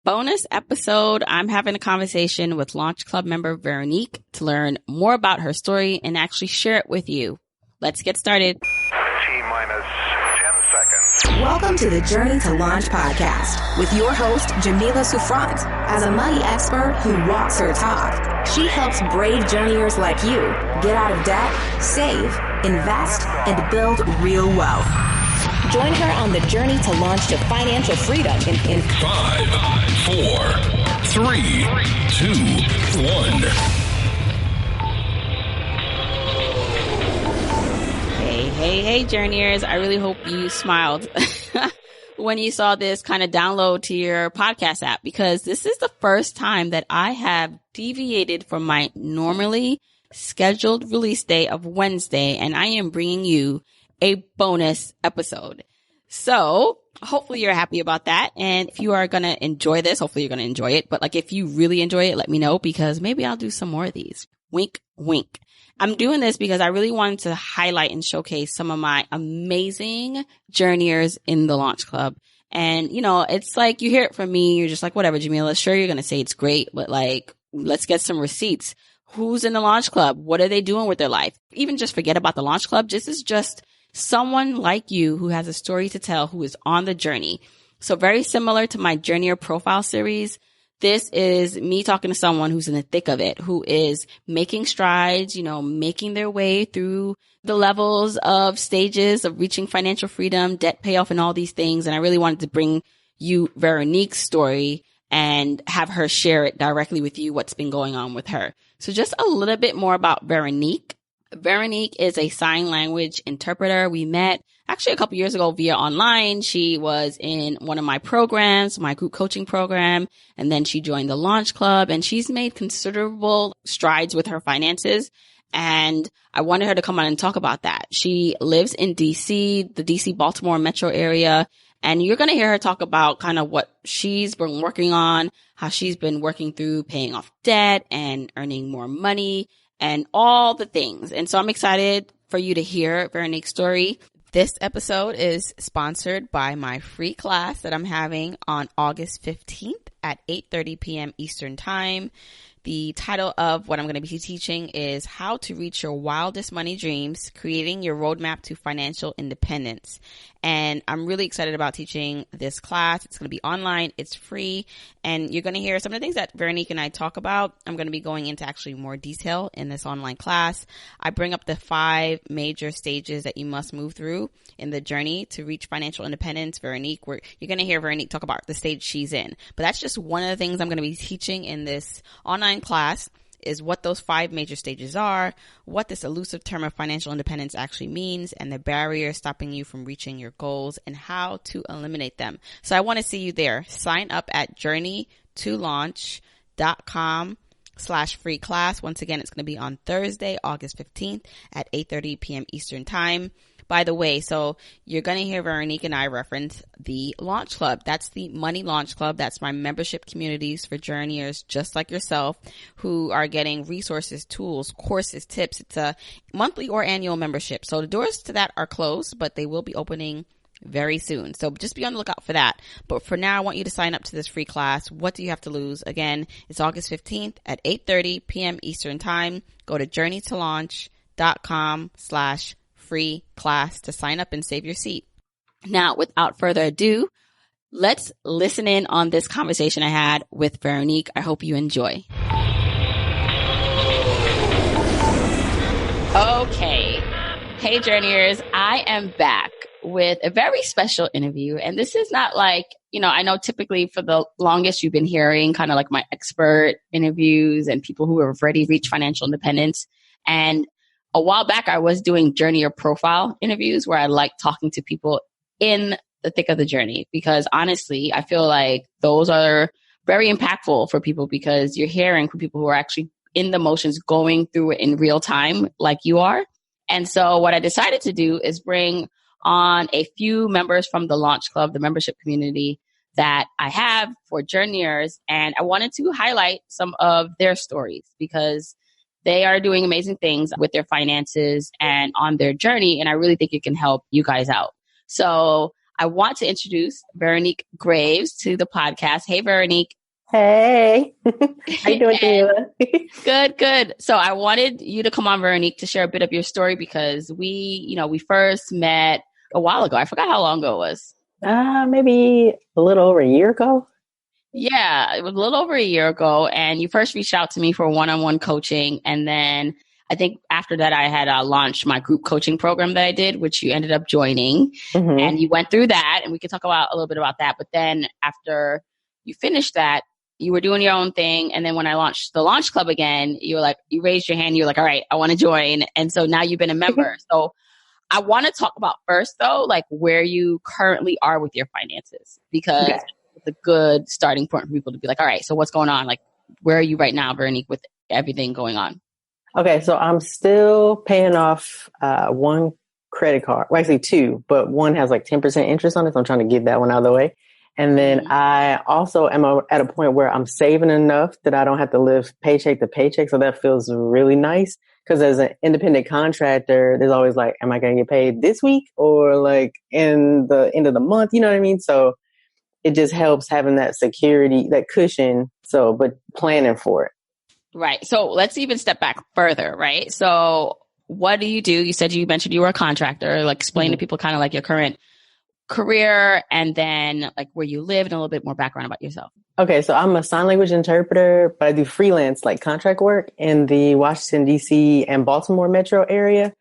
Bonus episode, I'm having a conversation with Launch Club member Veronique to learn more about her story and actually share it with you. Let's get started. T-minus 10 seconds. Welcome to the Journey to Launch podcast with your host, Jamila Souffrant. As a money expert who walks her talk, she helps brave journeyers like you get out of debt, save, invest, and build real wealth. Join her on the journey to launch to financial freedom in 5, 4, 3, 2, 1. Hey, journeyers. I really hope you smiled when you saw this kind of download to your podcast app, because this is the first time that I have deviated from my normally scheduled release day of Wednesday, and I am bringing you a bonus episode. So hopefully you're happy about that. And if you are going to enjoy this, hopefully you're going to enjoy it. But like, if you really enjoy it, let me know, because maybe I'll do some more of these. Wink, wink. I'm doing this because I really wanted to highlight and showcase some of my amazing journeyers in the Launch Club. And, you know, it's like you hear it from me. You're just like, whatever, Jamila, sure, you're going to say it's great, but like, let's get some receipts. Who's in the Launch Club? What are they doing with their life? Even just forget about the Launch Club. This is just someone like you who has a story to tell, who is on the journey. So very similar to my Journeyer Profile series, this is me talking to someone who's in the thick of it, who is making strides, you know, making their way through the levels of stages of reaching financial freedom, debt payoff, and all these things. And I really wanted to bring you Veronique's story and have her share it directly with you, what's been going on with her. So just a little bit more about Veronique. Veronique is a sign language interpreter. We met actually a couple years ago via online. She was in one of my programs, my group coaching program, and then she joined the Launch Club, and she's made considerable strides with her finances. And I wanted her to come on and talk about that. She lives in DC, the DC Baltimore metro area. And you're going to hear her talk about kind of what she's been working on, how she's been working through paying off debt and earning more money and all the things. And so I'm excited for you to hear Veronique's story. This episode is sponsored by my free class that I'm having on August 15th at 8:30 p.m. Eastern Time. The title of what I'm going to be teaching is How to Reach Your Wildest Money Dreams, Creating Your Roadmap to Financial Independence. And I'm really excited about teaching this class. It's going to be online. It's free. And you're going to hear some of the things that Veronique and I talk about. I'm going to be going into actually more detail in this online class. I bring up the 5 major stages that you must move through in the journey to reach financial independence. Veronique, you're going to hear Veronique talk about the stage she's in. But that's just one of the things I'm going to be teaching in this online class, is what those 5 major stages are, what this elusive term of financial independence actually means, and the barriers stopping you from reaching your goals and how to eliminate them. So I want to see you there. Sign up at journeytolaunch.com/free class. Once again, it's going to be on Thursday, August 15th at 8:30 p.m. Eastern Time. By the way, so you're going to hear Veronique and I reference the Launch Club. That's the Money Launch Club. That's my membership communities for journeyers just like yourself who are getting resources, tools, courses, tips. It's a monthly or annual membership. So the doors to that are closed, but they will be opening very soon. So just be on the lookout for that. But for now, I want you to sign up to this free class. What do you have to lose? Again, it's August 15th at 8:30 p.m. Eastern Time. Go to journeytolaunch.com/free class to sign up and save your seat. Now, without further ado, let's listen in on this conversation I had with Veronique. I hope you enjoy. Okay. Hey, journeyers. I am back with a very special interview. And this is not like, you know, I know typically for the longest you've been hearing kind of like my expert interviews and people who have already reached financial independence. And a while back, I was doing Journeyer Profile interviews where I like talking to people in the thick of the journey, because honestly, I feel like those are very impactful for people, because you're hearing from people who are actually in the motions, going through it in real time like you are. And so what I decided to do is bring on a few members from the Launch Club, the membership community that I have for journeyers. And I wanted to highlight some of their stories, because they are doing amazing things with their finances and on their journey. And I really think it can help you guys out. So I want to introduce Veronique Graves to the podcast. Hey, Veronique. Hey, how you doing, Jamila? Good. So I wanted you to come on, Veronique, to share a bit of your story because we first met a while ago. I forgot how long ago it was. Maybe a little over a year ago. Yeah, it was a little over a year ago. And you first reached out to me for one-on-one coaching. And then I think after that, I had launched my group coaching program that I did, which you ended up joining. Mm-hmm. And you went through that. And we could talk about a little bit about that. But then after you finished that, you were doing your own thing. And then when I launched the Launch Club again, you were like, you raised your hand. You were like, all right, I want to join. And so now you've been a member. So I want to talk about first, though, like where you currently are with your finances, because it's a good starting point for people to be like, all right, so what's going on? Like, where are you right now, Veronique, with everything going on? Okay, so I'm still paying off one credit card. Well, actually two, but one has like 10% interest on it. So I'm trying to get that one out of the way. And then I also am at a point where I'm saving enough that I don't have to live paycheck to paycheck. So that feels really nice. Because as an independent contractor, there's always like, am I going to get paid this week or like in the end of the month? You know what I mean? So it just helps having that security, that cushion. So, but planning for it. Right. So let's even step back further, right? So what do? You said you mentioned you were a contractor. Like explain to people kind of like your current career and then like where you live and a little bit more background about yourself. Okay, so I'm a sign language interpreter, but I do freelance like contract work in the Washington, D.C. and Baltimore metro area.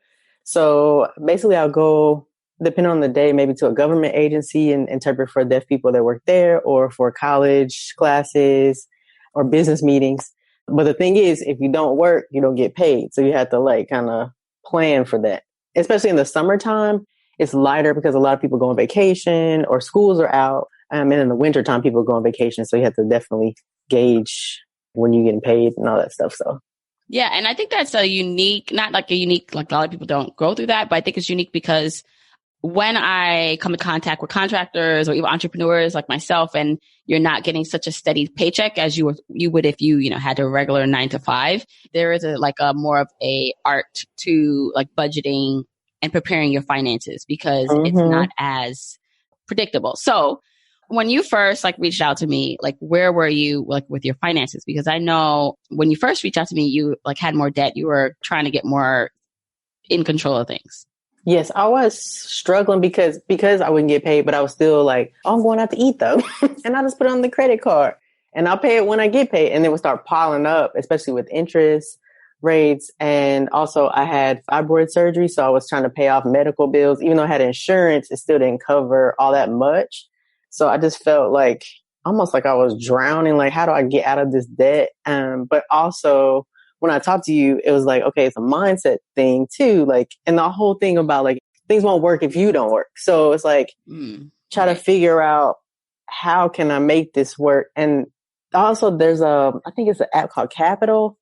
So basically I'll go, depending on the day, maybe to a government agency and interpret for deaf people that work there or for college classes or business meetings. But the thing is, if you don't work, you don't get paid. So you have to like kind of plan for that, especially in the summertime. It's lighter because a lot of people go on vacation or schools are out. And in the wintertime, people go on vacation. So you have to definitely gauge when you're getting paid and all that stuff. So, yeah. And I think that's not like a unique, like a lot of people don't go through that, but I think it's unique because when I come in contact with contractors or even entrepreneurs like myself, and you're not getting such a steady paycheck as you would if you had a regular 9 to 5, there is a more of a art to like budgeting and preparing your finances because it's not as predictable. So when you first like reached out to me, like where were you like with your finances? Because I know when you first reached out to me, you like had more debt. You were trying to get more in control of things. Yes, I was struggling because I wouldn't get paid, but I was still like, oh, I'm going out to eat though. And I just put it on the credit card and I'll pay it when I get paid. And then it would start piling up, especially with interest rates. And also I had fibroid surgery. So I was trying to pay off medical bills. Even though I had insurance, it still didn't cover all that much. So I just felt like almost like I was drowning. Like, how do I get out of this debt? But also when I talked to you, it was like, okay, it's a mindset thing too. Like, and the whole thing about like, things won't work if you don't work. So it's like, try to figure out how can I make this work? And also there's I think it's an app called Capital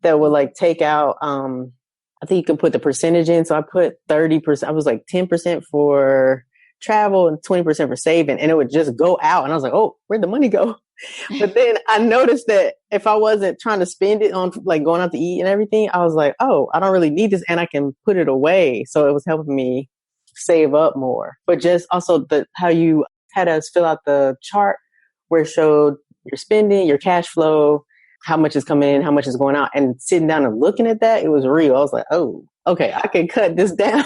that would like take out, I think you can put the percentage in. So I put 30%, I was like 10% for travel and 20% for saving, and it would just go out. And I was like, oh, where'd the money go? But then I noticed that if I wasn't trying to spend it on like going out to eat and everything, I was like, oh, I don't really need this and I can put it away. So it was helping me save up more. But just also how you had us fill out the chart where it showed your spending, your cash flow, how much is coming in, how much is going out, and sitting down and looking at that, it was real. I was like, oh, okay, I can cut this down.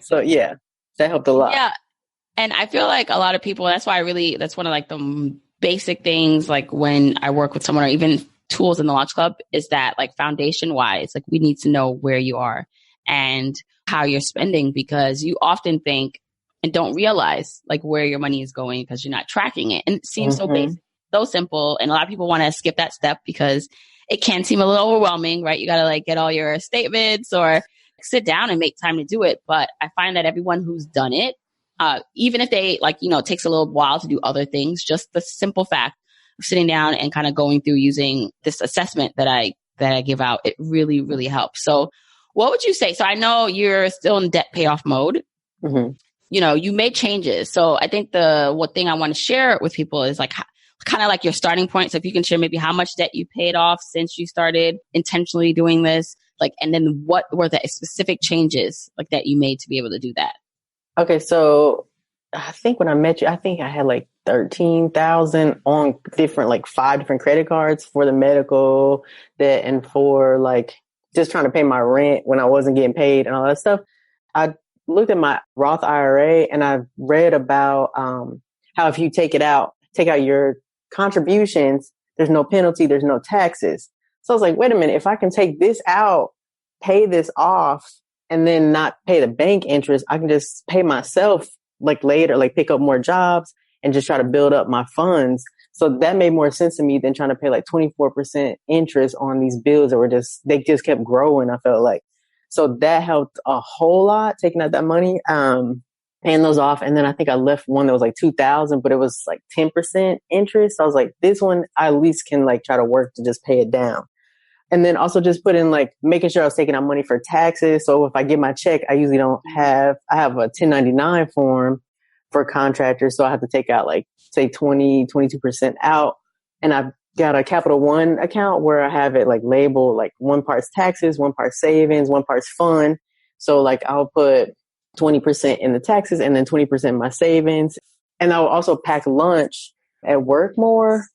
So yeah, that helped a lot. Yeah. And I feel like a lot of people, that's one of like the basic things, like when I work with someone or even tools in the Launch Club, is that like foundation wise, like we need to know where you are and how you're spending, because you often think and don't realize like where your money is going because you're not tracking it. And it seems so basic, so simple. And a lot of people want to skip that step because it can seem a little overwhelming, right? You got to like get all your statements or sit down and make time to do it. But I find that everyone who's done it, even if they like, it takes a little while to do other things, just the simple fact of sitting down and kind of going through using this assessment that I give out, it really, really helps. So what would you say? So I know you're still in debt payoff mode. Mm-hmm. You made changes. So I think one thing I want to share with people is like kind of like your starting point. So if you can share maybe how much debt you paid off since you started intentionally doing this, like, and then what were the specific changes like that you made to be able to do that? Okay, so I think when I met you, I think I had like 13,000 on different, like 5 different credit cards for the medical debt and for like just trying to pay my rent when I wasn't getting paid and all that stuff. I looked at my Roth IRA and I read about how if you take out your contributions, there's no penalty, there's no taxes. So I was like, wait a minute, if I can take this out, pay this off, and then not pay the bank interest, I can just pay myself like later, like pick up more jobs and just try to build up my funds. So that made more sense to me than trying to pay like 24% interest on these bills that they just kept growing. I felt like, so that helped a whole lot, taking out that money, paying those off. And then I think I left one that was like 2,000, but it was like 10% interest. I was like, this one, I at least can like try to work to just pay it down. And then also just put in like making sure I was taking out money for taxes. So if I get my check, I usually I have a 1099 form for contractors. So I have to take out like say 22% out. And I've got a Capital One account where I have it like labeled like one part's taxes, one part's savings, one part's fun. So like I'll put 20% in the taxes and then 20% in my savings. And I'll also pack lunch at work more.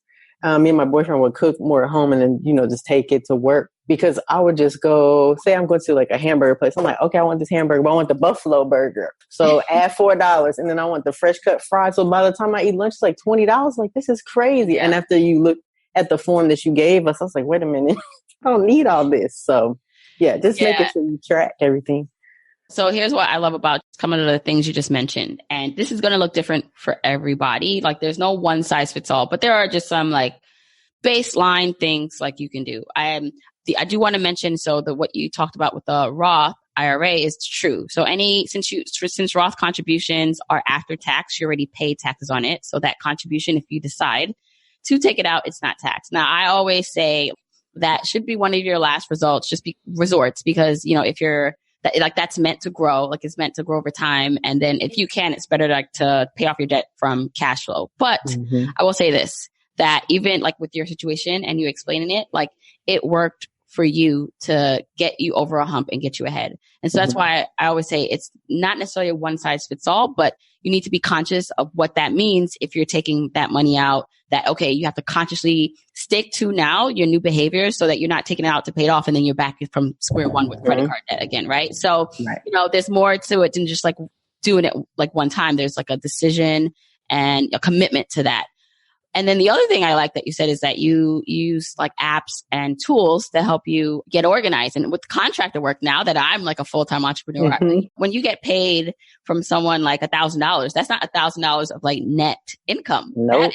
Me and my boyfriend would cook more at home and then, just take it to work, because I would just go, say I'm going to like a hamburger place. I'm like, okay, I want this hamburger, but I want the buffalo burger. So add $4 and then I want the fresh cut fries. So by the time I eat lunch, it's like $20. Like, this is crazy. Yeah. And after you look at the form that you gave us, I was like, wait a minute, I don't need all this. So yeah, just making sure you track everything. So here's what I love about some of the things you just mentioned. And this is going to look different for everybody. Like there's no one size fits all, but there are just some like baseline things like you can do. I do want to mention, so what you talked about with the Roth IRA is true. So since Roth contributions are after tax, you already pay taxes on it. So that contribution, if you decide to take it out, it's not taxed. Now, I always say that should be one of your last resorts, because, if you're that's meant to grow, like it's meant to grow over time. And then if you can, it's better to pay off your debt from cash flow. But I will say this, that even like with your situation and you explaining it, like it worked for you to get you over a hump and get you ahead. And so that's why I always say it's not necessarily a one size fits all, but you need to be conscious of what that means if you're taking that money out, that, okay, you have to consciously stick to now your new behaviors so that you're not taking it out to pay it off and then you're back from square one with credit card debt again, right? So, there's more to it than just like doing it like one time. There's like a decision and a commitment to that. And then the other thing I like that you said is that you use like apps and tools to help you get organized. And with contractor work, now that I'm like a full-time entrepreneur, when you get paid from someone like $1,000, that's not $1,000 of like net income. Nope.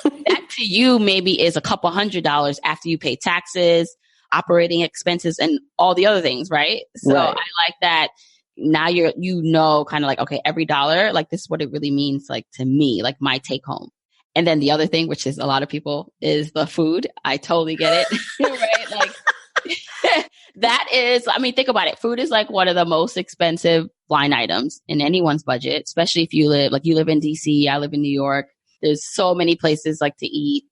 That to you maybe is a couple $100 after you pay taxes, operating expenses, and all the other things, right? So I like that. Now kind of like, okay, every dollar, like this is what it really means, like to me, like my take home. And then the other thing, which is a lot of people, is the food. I totally get it. Right? Like that is, think about it. Food is like one of the most expensive line items in anyone's budget, especially if you live in DC, I live in New York. There's so many places like to eat.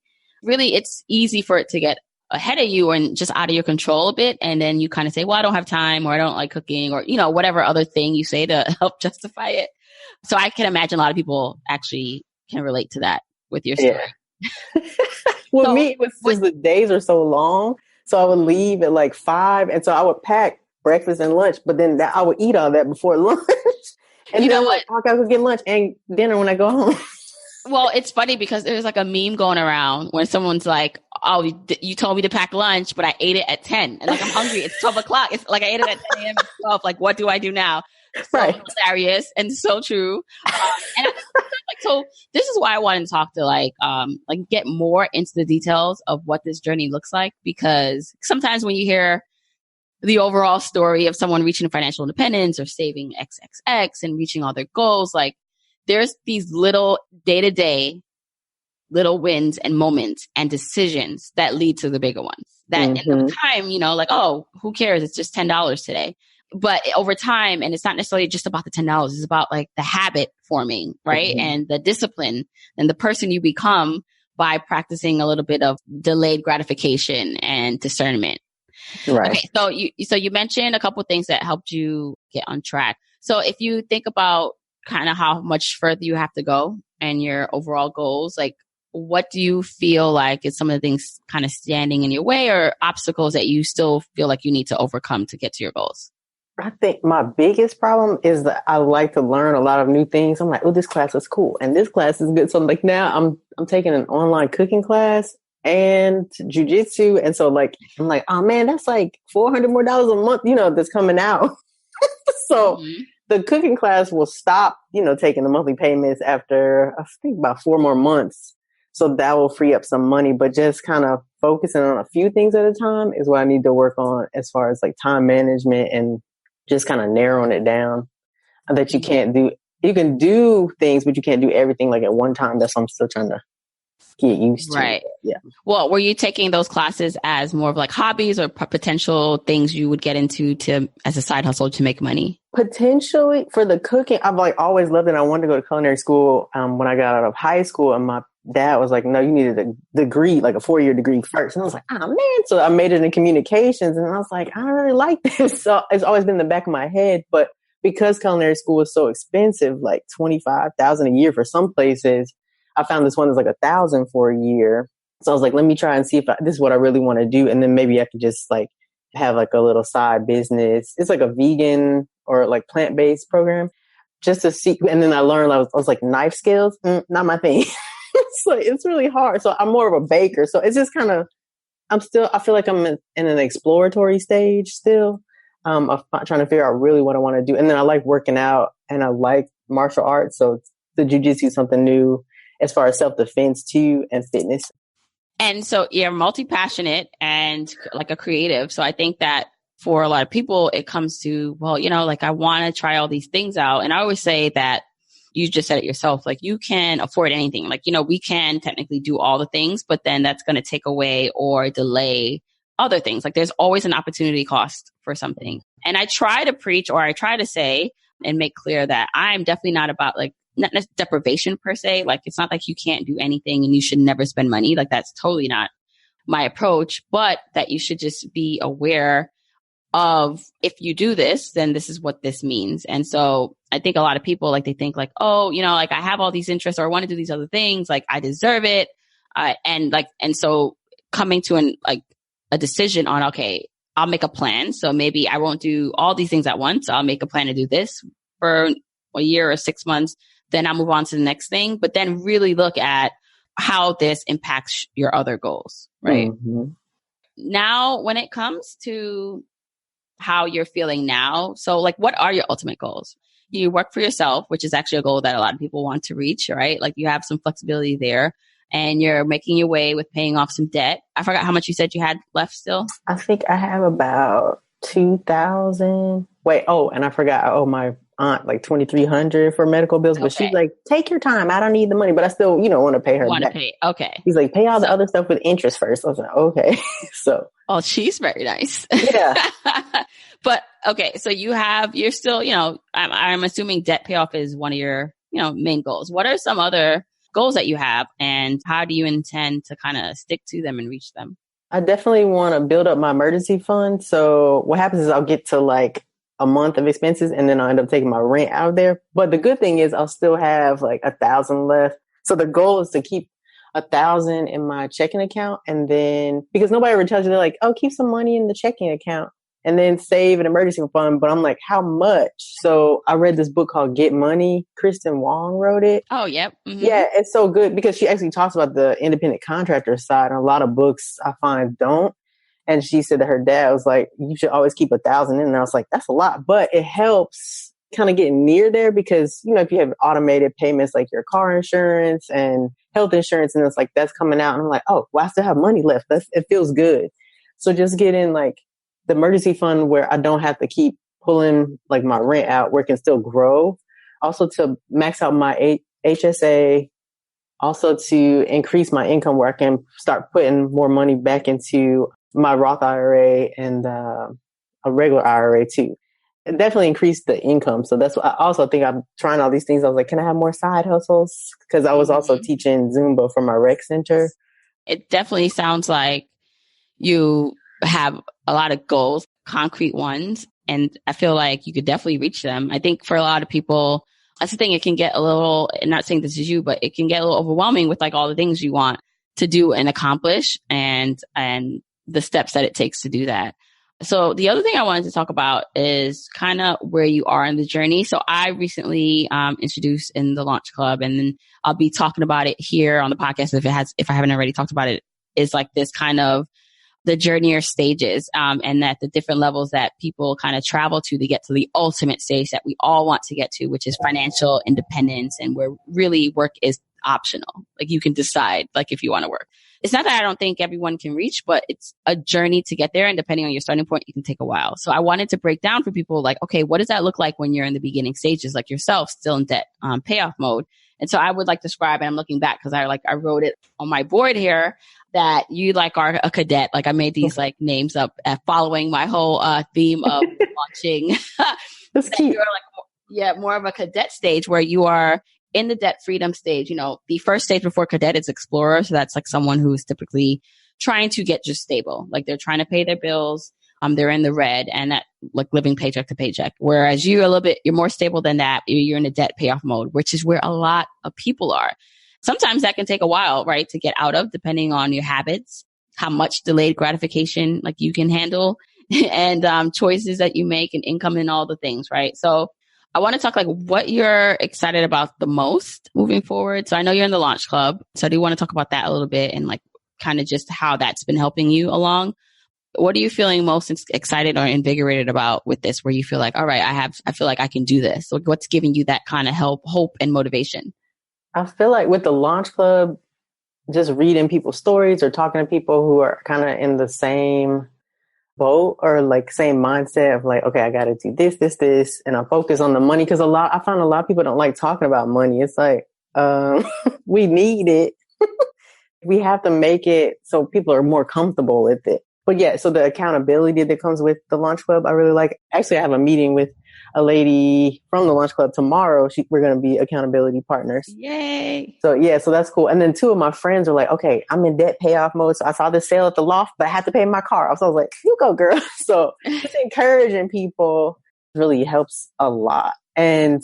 Really, it's easy for it to get ahead of you and just out of your control a bit. And then you kind of say, well, I don't have time, or I don't like cooking, or, whatever other thing you say to help justify it. So I can imagine a lot of people actually can relate to that with your story. Yeah. Me, it was the days are so long. So I would leave at like 5. And so I would pack breakfast and lunch, but then I would eat all that before lunch. And you know what? I gotta go get lunch and dinner when I go home. Well, it's funny because there's like a meme going around when someone's like, oh, you told me to pack lunch, but I ate it at 10. And like, I'm hungry. It's 12 o'clock. It's like I ate it at 10 a.m. at 12. Like, what do I do now? So hilarious and so true. So this is why I wanted to talk to get more into the details of what this journey looks like, because sometimes when you hear the overall story of someone reaching financial independence or saving XXX and reaching all their goals, like there's these little day-to-day little wins and moments and decisions that lead to the bigger ones that in the time, like, oh, who cares? It's just $10 today. But over time, and it's not necessarily just about the $10, it's about like the habit forming, right? And the discipline and the person you become by practicing a little bit of delayed gratification and discernment. Right. Okay. So you mentioned a couple of things that helped you get on track. So if you think about kind of how much further you have to go and your overall goals, like what do you feel like is some of the things kind of standing in your way or obstacles that you still feel like you need to overcome to get to your goals? I think my biggest problem is that I like to learn a lot of new things. I'm like, oh, this class is cool. And this class is good. So like now I'm taking an online cooking class and jujitsu. And so like, I'm like, oh man, that's like $400 more a month, that's coming out. So the cooking class will stop, taking the monthly payments after I think about 4 more months. So that will free up some money, but just kind of focusing on a few things at a time is what I need to work on as far as like time management and just kind of narrowing it down that you can do things, but you can't do everything like at one time. That's what I'm still trying to get used to. Right. Yeah. Well, were you taking those classes as more of like hobbies or potential things you would get into to as a side hustle to make money? Potentially for the cooking. I've like always loved it. I wanted to go to culinary school when I got out of high school, and my dad was like, no, you needed a degree, like a 4-year degree first. And I was like, oh man. So I made it in communications and I was like, I don't really like this. So it's always been in the back of my head. But because culinary school is so expensive, like $25,000 a year for some places, I found this one that's like $1,000 for a year. So I was like, let me try and see if this is what I really want to do. And then maybe I could just like have like a little side business. It's like a vegan or like plant-based program just to see. And then I learned, I was like, knife skills, not my thing. It's really hard. So I'm more of a baker. So it's just kind of, I feel like I'm in an exploratory stage still, of trying to figure out really what I want to do. And then I like working out and I like martial arts. So the jujitsu is something new as far as self-defense too and fitness. And so you're multi-passionate and like a creative. So I think that for a lot of people, it comes to, well, like I want to try all these things out. And I always say that you just said it yourself, like you can afford anything. Like, we can technically do all the things, but then that's going to take away or delay other things. Like there's always an opportunity cost for something. And I try to preach or I try to say and make clear that I'm definitely not about like, not deprivation per se. Like it's not like you can't do anything and you should never spend money. Like that's totally not my approach, but that you should just be aware of if you do this, then this is what this means. And so I think a lot of people like, they think like, oh, like I have all these interests or I want to do these other things. Like I deserve it. And so coming to a decision on, okay, I'll make a plan. So maybe I won't do all these things at once. I'll make a plan to do this for a year or 6 months. Then I'll move on to the next thing, but then really look at how this impacts your other goals, right? Mm-hmm. Now, when it comes to how you're feeling now, so like, what are your ultimate goals? You work for yourself, which is actually a goal that a lot of people want to reach, right? Like you have some flexibility there and you're making your way with paying off some debt. I forgot how much you said you had left still. I think I have about 2,000. Wait, and I forgot I owe my aunt like $2,300 for medical bills, but she's like, take your time. I don't need the money, but I still, want to pay her back. Okay. He's like, pay all the other stuff with interest first. I was like, okay. So. Oh, she's very nice. Yeah. But okay. So you're still, I'm assuming debt payoff is one of your, main goals. What are some other goals that you have and how do you intend to kind of stick to them and reach them? I definitely want to build up my emergency fund. So what happens is I'll get to like a month of expenses and then I'll end up taking my rent out of there. But the good thing is I'll still have like 1,000 left. So the goal is to keep 1,000 in my checking account. And then because nobody ever tells you, they're like, oh, keep some money in the checking account and then save an emergency fund. But I'm like, how much? So I read this book called Get Money. Kristen Wong wrote it. Oh, yep. Mm-hmm. Yeah, it's so good because she actually talks about the independent contractor side. And a lot of books I find don't. And she said that her dad was like, you should always keep 1,000 in. And I was like, that's a lot, but it helps kind of get near there because, if you have automated payments like your car insurance and health insurance, and it's like, that's coming out. And I'm like, oh, well, I still have money left. It feels good. So just get in like the emergency fund where I don't have to keep pulling like my rent out where it can still grow. Also to max out my HSA. Also to increase my income where I can start putting more money back into my Roth IRA and a regular IRA too. It definitely increased the income. So that's what I also think I'm trying all these things. I was like, can I have more side hustles? Because I was also teaching Zumba for my rec center. It definitely sounds like you have a lot of goals, concrete ones. And I feel like you could definitely reach them. I think for a lot of people, that's the thing. It can get a little, and not saying this is you, but it can get a little overwhelming with like all the things you want to do and accomplish and the steps that it takes to do that. So the other thing I wanted to talk about is kind of where you are in the journey. So I recently introduced in the Launch Club, and then I'll be talking about it here on the podcast if I haven't already talked about it, is like this kind of the journey or stages, and that the different levels that people kind of travel to get to the ultimate stage that we all want to get to, which is financial independence, and where really work is optional. Like you can decide like if you want to work. It's not that I don't think everyone can reach, but it's a journey to get there. And depending on your starting point, it can take a while. So I wanted to break down for people like, okay, what does that look like when you're in the beginning stages, like yourself, still in debt, payoff mode? And so I would like to describe, and I'm looking back because I wrote it on my board here, that you like are a cadet. Like I made these like names up following my whole theme of launching. That's cute. You're like, more of a cadet stage where you are in the debt freedom stage. You know, the first stage before cadet is explorer. So that's like someone who's typically trying to get just stable. Like they're trying to pay their bills. They're in the red and that like living paycheck to paycheck. Whereas you're more stable than that. You're in a debt payoff mode, which is where a lot of people are. Sometimes that can take a while, right, to get out of, depending on your habits, how much delayed gratification like you can handle, and choices that you make and income and all the things, right? So I want to talk like what you're excited about the most moving forward. So I know you're in the Launch Club. So I do want to talk about that a little bit and like kind of just how that's been helping you along. What are you feeling most excited or invigorated about with this, where you feel like, all right, I feel like I can do this? Like what's giving you that kind of hope and motivation? I feel like with the Launch Club, just reading people's stories or talking to people who are kind of in the same boat or like same mindset of like, okay, I got to do this, and I focus on the money. Cause I find a lot of people don't like talking about money. It's like, we need it. We have to make it so people are more comfortable with it. But yeah, so the accountability that comes with the Launch Club, I really like. Actually, I have a meeting with a lady from the Launch Club tomorrow. We're going to be accountability partners. Yay. So yeah, so that's cool. And then two of my friends are like, okay, I'm in debt payoff mode. So I saw this sale at the loft, but I had to pay my car. So I was like, you go, girl. So just encouraging people really helps a lot. And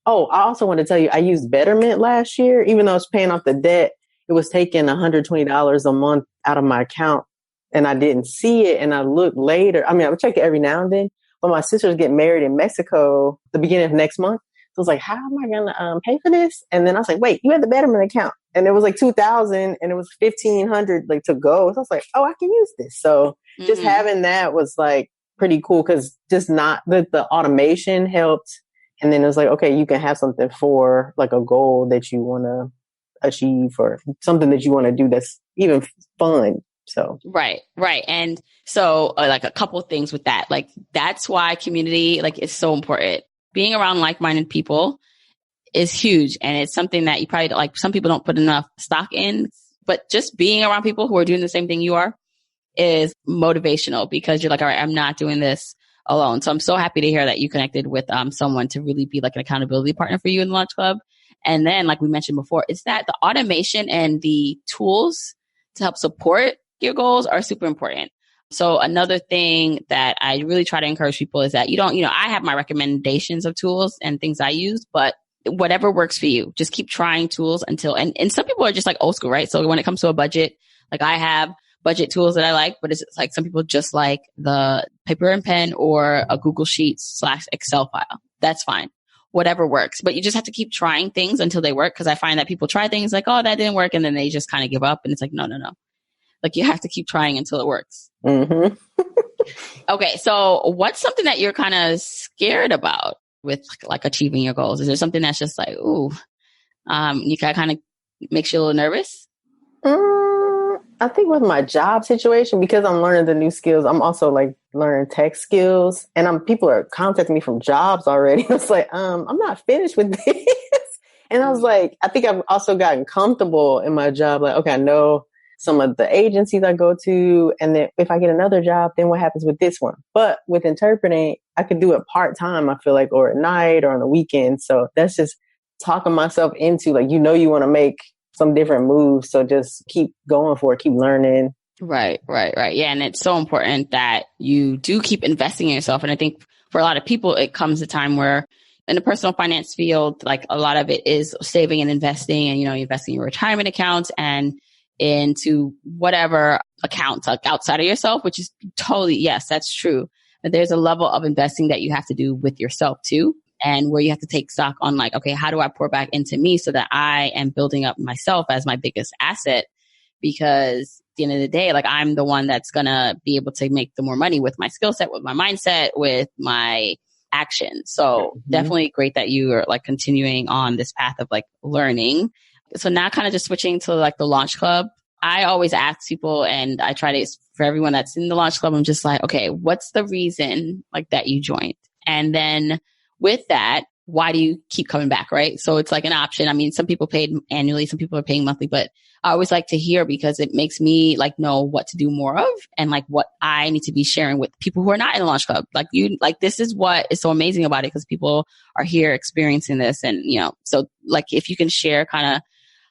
I also want to tell you, I used Betterment last year. Even though I was paying off the debt, it was taking $120 a month out of my account. And I didn't see it. And I looked later. I mean, I would check it every now and then. But my sister's getting married in Mexico the beginning of next month. So I was like, how am I going to pay for this? And then I was like, wait, you had the Betterment account. And it was like $2,000 and it was $1,500 like to go. So I was like, oh, I can use this. So just having that was like pretty cool, because just not the automation helped. And then it was like, okay, you can have something for like a goal that you want to achieve or something that you want to do that's even fun. So right. And so like a couple of things with that, like that's why community like is so important. Being around like-minded people is huge, and it's something that you probably like some people don't put enough stock in, but just being around people who are doing the same thing you are is motivational, because you're like, all right, I'm not doing this alone. So I'm so happy to hear that you connected with someone to really be like an accountability partner for you in the Launch Club. And then like we mentioned before, it's that the automation and the tools to help support your goals are super important. So another thing that I really try to encourage people is that I have my recommendations of tools and things I use, but whatever works for you, just keep trying tools until, and some people are just like old school, right? So when it comes to a budget, like I have budget tools that I like, but it's like some people just like the paper and pen or a Google Sheets / Excel file. That's fine. Whatever works, but you just have to keep trying things until they work. Cause I find that people try things like, oh, that didn't work. And then they just kind of give up, and it's like, no. Like you have to keep trying until it works. Mm-hmm. Okay. So what's something that you're kind of scared about with like achieving your goals? Is there something that's just like, you kind of makes you a little nervous? I think with my job situation, because I'm learning the new skills, I'm also like learning tech skills, and people are contacting me from jobs already. It's like, I'm not finished with this. And I was like, I think I've also gotten comfortable in my job. Like, okay, I know some of the agencies I go to, and then if I get another job, then what happens with this one? But with interpreting, I could do it part-time, I feel like, or at night or on the weekend. So that's just talking myself into like, you want to make some different moves. So just keep going for it, keep learning. Right. Yeah. And it's so important that you do keep investing in yourself. And I think for a lot of people, it comes a time where in the personal finance field, like a lot of it is saving and investing and, investing in your retirement accounts and into whatever accounts like outside of yourself, which is totally, yes, that's true. But there's a level of investing that you have to do with yourself too. And where you have to take stock on like, okay, how do I pour back into me so that I am building up myself as my biggest asset? Because at the end of the day, like I'm the one that's going to be able to make the more money with my skill set, with my mindset, with my action. So definitely great that you are like continuing on this path of like learning. So now kind of just switching to like the Launch Club. I always ask people, and I try to, for everyone that's in the Launch Club, I'm just like, okay, what's the reason like that you joined? And then with that, why do you keep coming back? Right. So it's like an option. I mean, some people paid annually, some people are paying monthly, but I always like to hear because it makes me like know what to do more of and like what I need to be sharing with people who are not in the Launch Club. Like you, like this is what is so amazing about it because people are here experiencing this. And, so like if you can share kind of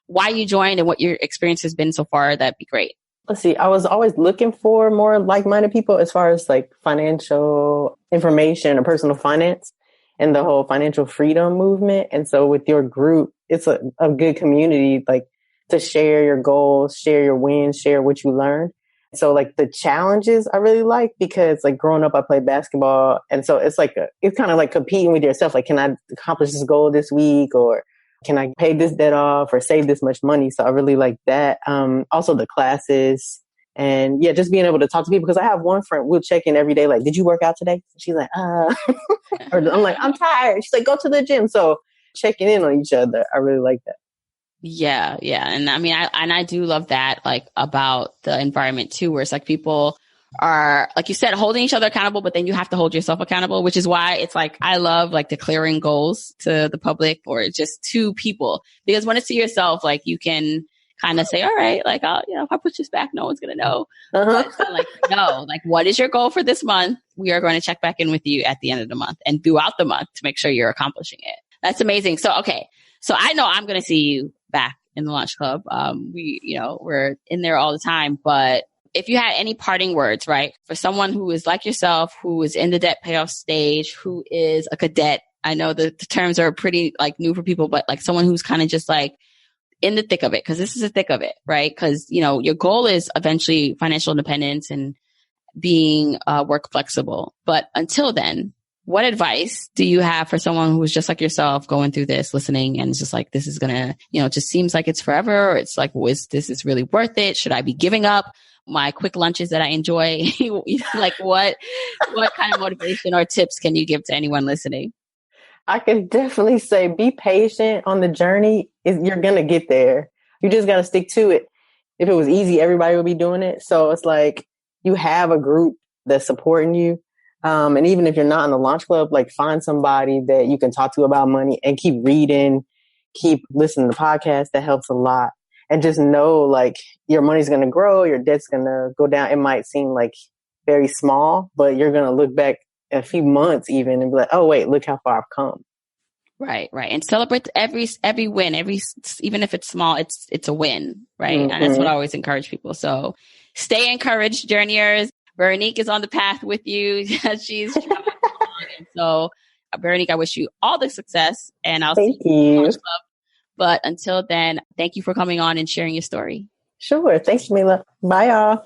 why you joined and what your experience has been so far, that'd be great. Let's see. I was always looking for more like-minded people as far as like financial information or personal finance and the whole financial freedom movement. And so with your group, it's a good community, like to share your goals, share your wins, share what you learned. So like the challenges I really like because like growing up, I played basketball. And so it's like, it's kind of like competing with yourself. Like, can I accomplish this goal this week? Or can I pay this debt off or save this much money? So I really like that. Also the classes and yeah, just being able to talk to people because I have one friend, we'll check in every day. Like, did you work out today? She's like, or I'm like, I'm tired. She's like, go to the gym. So checking in on each other. I really like that. Yeah. Yeah. And I mean, I do love that, like about the environment too, where it's like people are, like you said, holding each other accountable, but then you have to hold yourself accountable, which is why it's like, I love like declaring goals to the public or just to people, because when it's to yourself, like you can kind of say, all right, like, I'll, if I push this back, no one's going to know. But it's like, no, like, what is your goal for this month? We are going to check back in with you at the end of the month and throughout the month to make sure you're accomplishing it. That's amazing. So, okay. So I know I'm going to see you back in the Launch Club. We're in there all the time, but if you had any parting words, right, for someone who is like yourself, who is in the debt payoff stage, who is a cadet, I know the terms are pretty like new for people, but like someone who's kind of just like in the thick of it, because this is the thick of it, right? Because, your goal is eventually financial independence and being work flexible. But until then, what advice do you have for someone who's just like yourself going through this, listening, and it's just like, this is going to, it just seems like it's forever, or it's like, this is really worth it? Should I be giving up my quick lunches that I enjoy? Like what kind of motivation or tips can you give to anyone listening? I can definitely say be patient on the journey. You're going to get there. You just got to stick to it. If it was easy, everybody would be doing it. So it's like you have a group that's supporting you. And even if you're not in the Launch Club, like find somebody that you can talk to about money and keep reading, keep listening to podcasts. That helps a lot. And just know like your money's going to grow, your debt's going to go down. It might seem like very small, but you're going to look back a few months even and be like, oh, wait, look how far I've come. Right. And celebrate every win, even if it's small, it's a win. Right. Mm-hmm. And that's what I always encourage people. So stay encouraged, journeyers. Veronique is on the path with you. She's traveling along. And so Veronique, I wish you all the success and I'll see you in the Launch Club. But until then, thank you for coming on and sharing your story. Sure. Thanks, Jamila. Bye, y'all.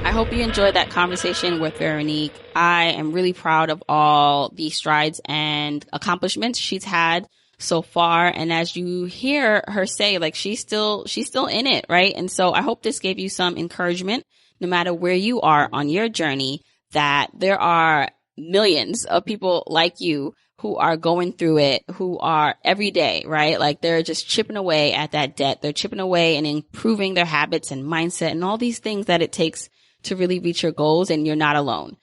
I hope you enjoyed that conversation with Veronique. I am really proud of all the strides and accomplishments she's had so far. And as you hear her say, like she's still in it, right? And so I hope this gave you some encouragement, no matter where you are on your journey, that there are millions of people like you who are going through it, who are every day, right? Like they're just chipping away at that debt. They're chipping away and improving their habits and mindset and all these things that it takes to really reach your goals, and you're not alone.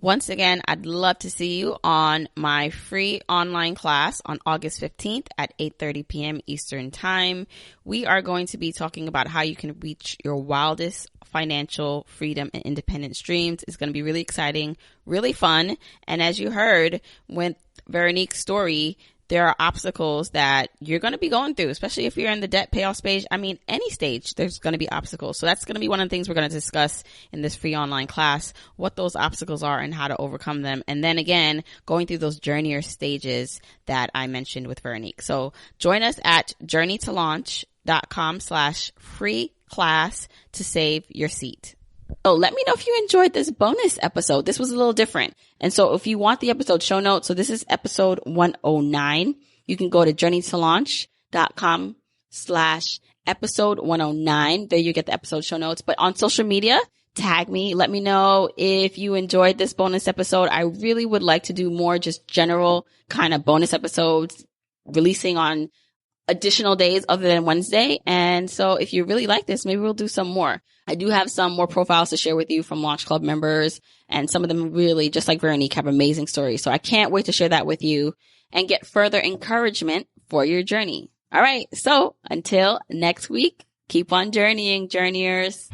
Once again, I'd love to see you on my free online class on August 15th at 8:30 p.m. Eastern Time. We are going to be talking about how you can reach your wildest financial freedom and independence dreams. It's going to be really exciting, really fun. And as you heard with Veronique's story, there are obstacles that you're going to be going through, especially if you're in the debt payoff stage. I mean, any stage, there's going to be obstacles. So that's going to be one of the things we're going to discuss in this free online class, what those obstacles are and how to overcome them. And then again, going through those journeyer stages that I mentioned with Veronique. So join us at journeytolaunch.com/free class to save your seat. So let me know if you enjoyed this bonus episode. This was a little different. And so if you want the episode show notes, so this is episode 109. You can go to journeytolaunch.com/episode 109. There you get the episode show notes. But on social media, tag me. Let me know if you enjoyed this bonus episode. I really would like to do more just general kind of bonus episodes releasing on additional days other than Wednesday. And so if you really like this, maybe we'll do some more. I do have some more profiles to share with you from Launch Club members, and some of them really, just like Veronique, have amazing stories. So I can't wait to share that with you and get further encouragement for your journey. All right. So until next week, keep on journeying, journeyers.